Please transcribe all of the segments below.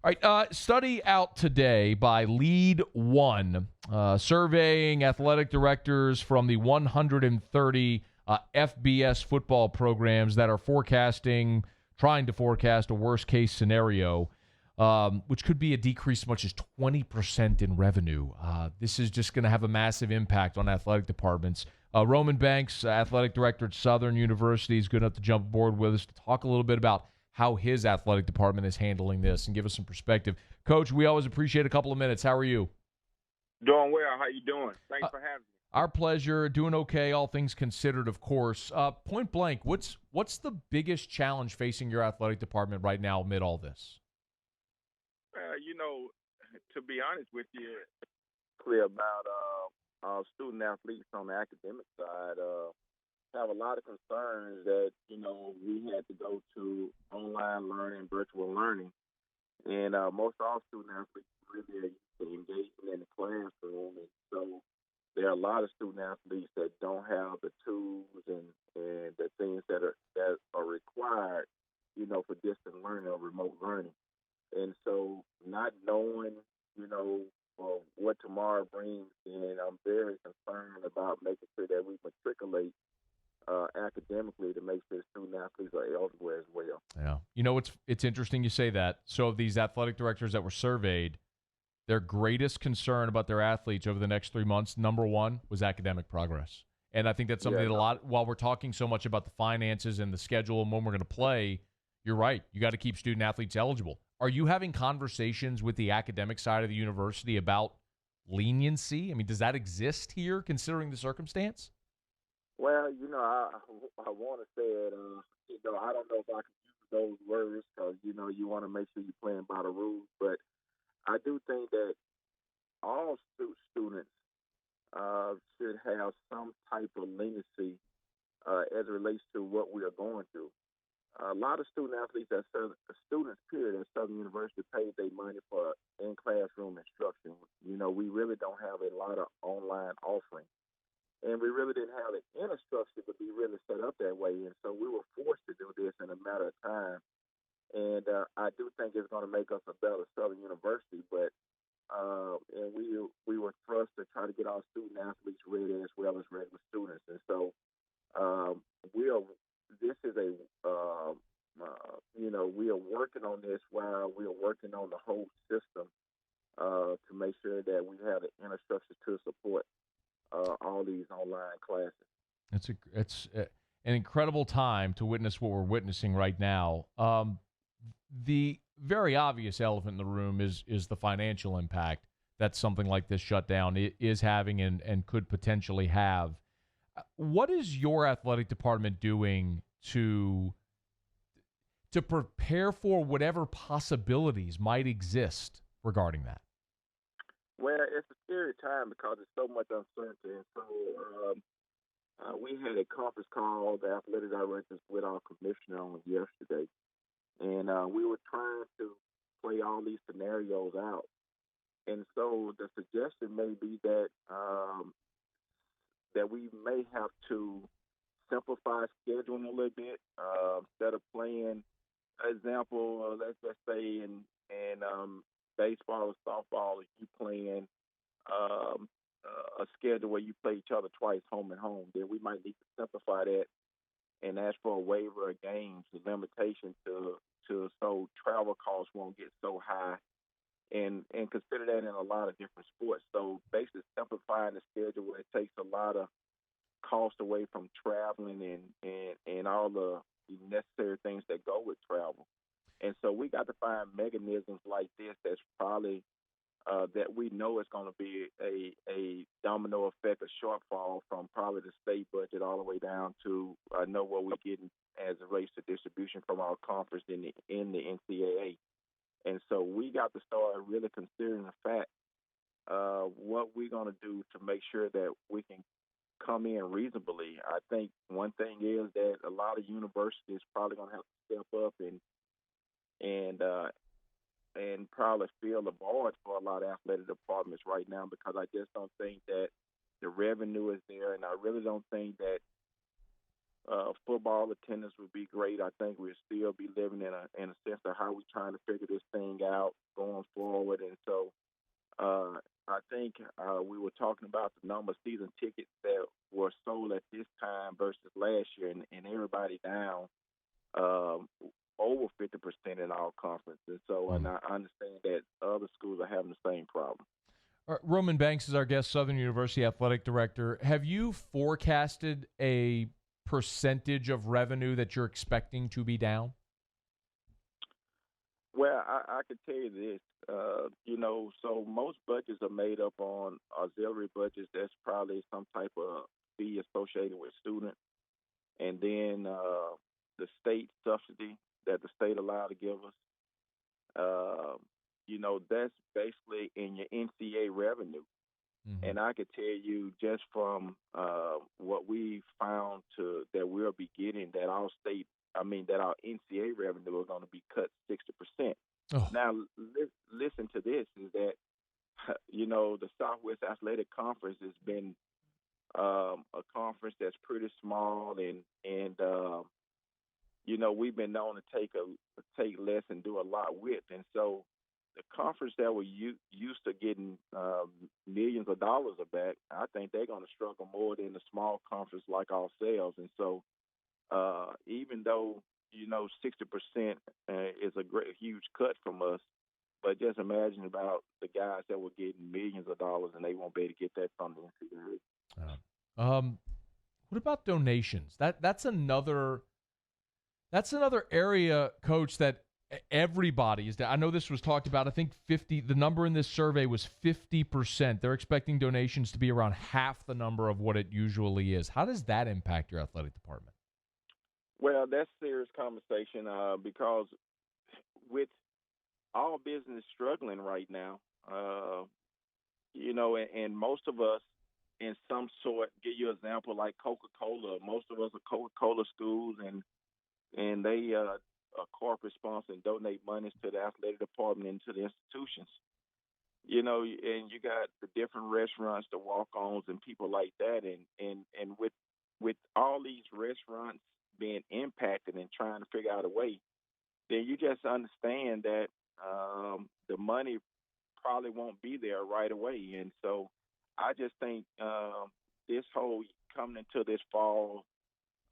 All right, study out today by Lead One, surveying athletic directors from the 130 FBS football programs that are trying to forecast a worst-case scenario, which could be a decrease as much as 20% in revenue. This is just going to have a massive impact on athletic departments. Roman Banks, athletic director at Southern University, is good enough to jump aboard with us to talk a little bit about how his athletic department is handling this and give us some perspective. Coach, we always appreciate a couple of minutes. How are you? Doing well. How you doing? Thanks for having me. Our pleasure. Doing okay, all things considered, of course. Point blank, what's the biggest challenge facing your athletic department right now amid all this? To be honest with you, clear about our student athletes on the academic side. Have a lot of concerns that, we had to go to online learning, virtual learning. And most all student athletes really are used to engaging in the classroom. And so there are a lot of student athletes that don't have the tools and the things that are required, for distant learning or remote learning. And so not knowing, what tomorrow brings, and I'm very concerned about making sure that we matriculate academically to make sure student athletes are eligible as well. Yeah. It's interesting you say that. So of these athletic directors that were surveyed, their greatest concern about their athletes over the next 3 months, number one, was academic progress. And I think that's something that while we're talking so much about the finances and the schedule and when we're going to play, you're right. You got to keep student athletes eligible. Are you having conversations with the academic side of the university about leniency? I mean, does that exist here considering the circumstance? Well, I want to say it. I don't know if I can use those words because, you want to make sure you're playing by the rules. But I do think that all students should have some type of leniency as it relates to what we are going through. A lot of student athletes students, period, at Southern University paid their money for in-classroom instruction. We really don't have a lot of online offerings. And we really didn't have the infrastructure to be really set up that way. And so we were forced to do this in a matter of time. And I do think it's going to make us a better Southern University. But and we were thrust to try to get our student athletes ready as well as regular students. And so we are working on this while we are working on the whole system to make sure that we have the infrastructure to support all these online classes. It's an incredible time to witness what we're witnessing right now. The very obvious elephant in the room is the financial impact that something like this shutdown is having and could potentially have. What is your athletic department doing to prepare for whatever possibilities might exist regarding that? Well, it's a scary time because there's so much uncertainty. And so we had a conference call, the athletic directors, with our commissioner on yesterday. And we were trying to play all these scenarios out. And so the suggestion may be that that we may have to simplify scheduling a little bit instead of playing. Example, let's just say in baseball or softball, if you playing a schedule where you play each other twice, home and home, then we might need to simplify that and ask for a waiver of games, a limitation to so travel costs won't get so high, and consider that in a lot of different sports. So basically simplifying the schedule where it takes a lot of cost away from traveling and all the necessary things that go with travel. And so we got to find mechanisms like this that's probably that we know is going to be a domino effect, a shortfall from probably the state budget all the way down to know what we're getting as it relates to distribution from our conference in the NCAA. And so we got to start really considering the fact what we're going to do to make sure that we can come in reasonably. I think one thing is that a lot of universities probably going to have to step up and probably fill the boards for a lot of athletic departments right now, because I just don't think that the revenue is there, and I really don't think that football attendance would be great. I think we'll still be living in a sense of how we're trying to figure this thing out, going going forward. And so I think we were talking about the number of season tickets that were sold at this time versus last year, and everybody down um, over 50% in all conferences. So, and Mm. I understand that other schools are having the same problem. Roman Banks is our guest, Southern University Athletic Director. Have you forecasted a percentage of revenue that you're expecting to be down? Well, I can tell you this, so most budgets are made up on auxiliary budgets. That's probably some type of fee associated with students, and then the state subsidy that the state allowed to give us. Uh, that's basically in your NCA revenue. Mm-hmm. And I could tell you just from what we found that we'll be getting that that our NCA revenue is going to be cut 60%. Oh, Now, listen to this: is that the Southwest Athletic Conference has been a conference that's pretty small, and we've been known to take less and do a lot with, and so the conference that were used to getting millions of dollars back, I think they're going to struggle more than the small conference like ourselves. And so, even though 60% is a huge cut from us, but just imagine about the guys that were getting millions of dollars and they won't be able to get that from the NCAA. what about donations? That's another area, Coach, that everybody is down. I know this was talked about. I think 50. The number in this survey was 50%. They're expecting donations to be around half the number of what it usually is. How does that impact your athletic department? Well, that's serious conversation because with all business struggling right now, and most of us in some sort, give you an example like Coca-Cola. Most of us are Coca-Cola schools, and they are corporate sponsor and donate monies to the athletic department and to the institutions. And you got the different restaurants, the walk-ons, and people like that, and with all these restaurants being impacted and trying to figure out a way, then you just understand that the money probably won't be there right away. And so I just think this whole coming into this fall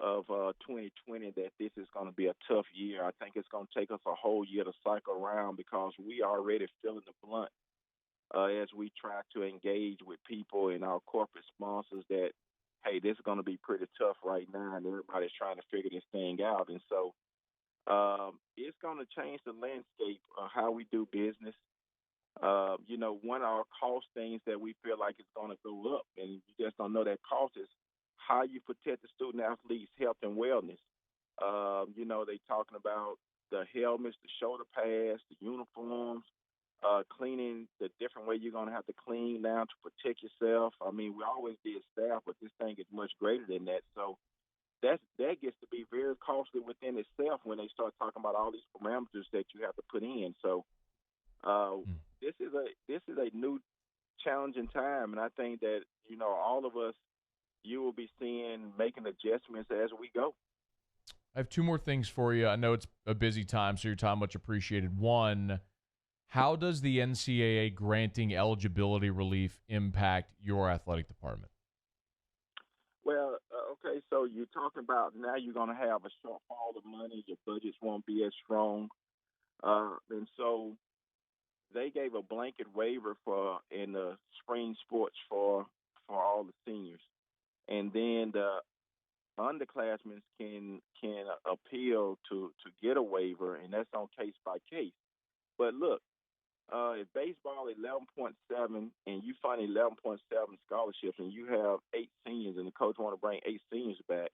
of 2020 that this is going to be a tough year. I think it's going to take us a whole year to cycle around because we are already feeling the blunt as we try to engage with people and our corporate sponsors that, hey, this is going to be pretty tough right now, and everybody's trying to figure this thing out. And so it's going to change the landscape of how we do business. One of our cost things that we feel like is going to go up, and you just don't know that cost is how you protect the student athlete's health and wellness. They talking about the helmets, the shoulder pads, the uniforms, cleaning the different way you're going to have to clean now to protect yourself. I mean, we always did staff, but this thing is much greater than that. So that gets to be very costly within itself when they start talking about all these parameters that you have to put in. So this is a new challenging time, and I think that all of us, you will be seeing making adjustments as we go. I have two more things for you. I know it's a busy time, so your time much appreciated. One, how does the NCAA granting eligibility relief impact your athletic department? Well, okay, so you're talking about now you're going to have a shortfall of money. Your budgets won't be as strong. And so they gave a blanket waiver in the spring sports for all the seniors. And then the underclassmen can appeal to get a waiver, and that's on case by case. But look, if baseball 11.7 and you find 11.7 scholarships, and you have 8 seniors, and the coach want to bring 8 seniors back,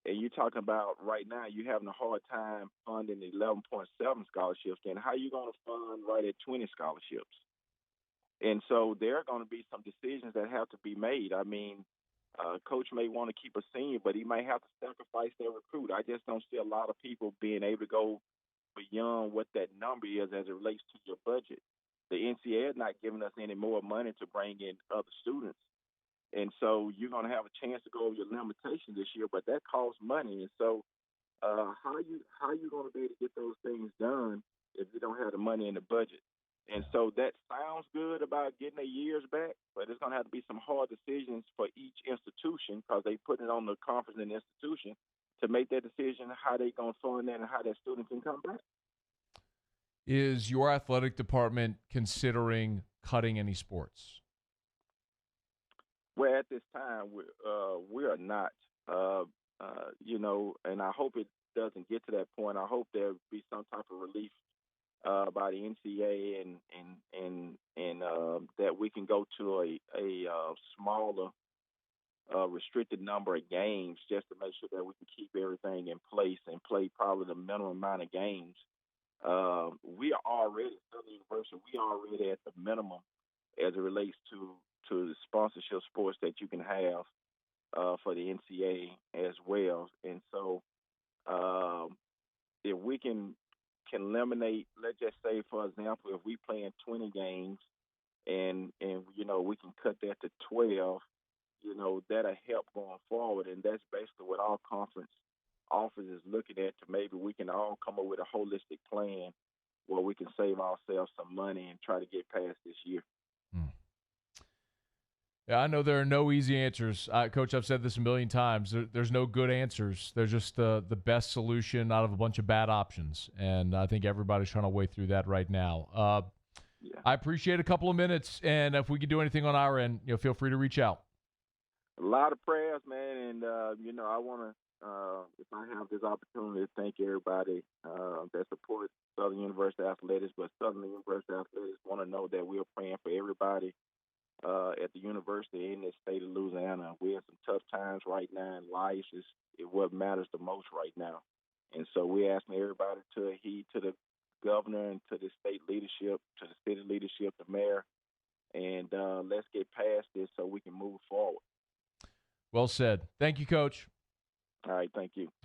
and you're talking about right now you're having a hard time funding 11.7 scholarships, then how are you going to fund right at 20 scholarships? And so there are going to be some decisions that have to be made. I mean, coach may want to keep a senior, but he might have to sacrifice their recruit. I just don't see a lot of people being able to go beyond what that number is as it relates to your budget. The NCAA is not giving us any more money to bring in other students. And so you're going to have a chance to go over your limitations this year, but that costs money. And so how you going to be able to get those things done if they don't have the money in the budget. And so that sounds good about getting their years back, but it's going to have to be some hard decisions for each institution because they put it on the conference and institution to make that decision how they going to fund that and how that student can come back. Is your athletic department considering cutting any sports? Well, at this time, we are not, and I hope it doesn't get to that point. I hope there be some type of relief by the NCAA and that we can go to a smaller restricted number of games just to make sure that we can keep everything in place and play probably the minimum amount of games. We are already, Southern University, we are already at the minimum as it relates to the sponsorship sports that you can have for the NCAA as well. And so if we can eliminate, let's just say, for example, if we play in 20 games and we can cut that to 12, that'll help going forward. And that's basically what our conference office is looking at, to maybe we can all come up with a holistic plan where we can save ourselves some money and try to get past this year. Yeah, I know there are no easy answers. Coach, I've said this a million times. There's no good answers. There's just the best solution out of a bunch of bad options. And I think everybody's trying to wade through that right now. I appreciate a couple of minutes. And if we can do anything on our end, feel free to reach out. A lot of prayers, man. And, I want to, if I have this opportunity, to thank everybody that supports Southern University Athletics. But Southern University Athletics want to know that we're praying for everybody at the university in the state of Louisiana. We're in some tough times right now, and life is what matters the most right now. And so we're asking everybody to heed to the governor and to the state leadership, to the city leadership, the mayor, and let's get past this so we can move forward. Well said. Thank you, Coach. All right, thank you.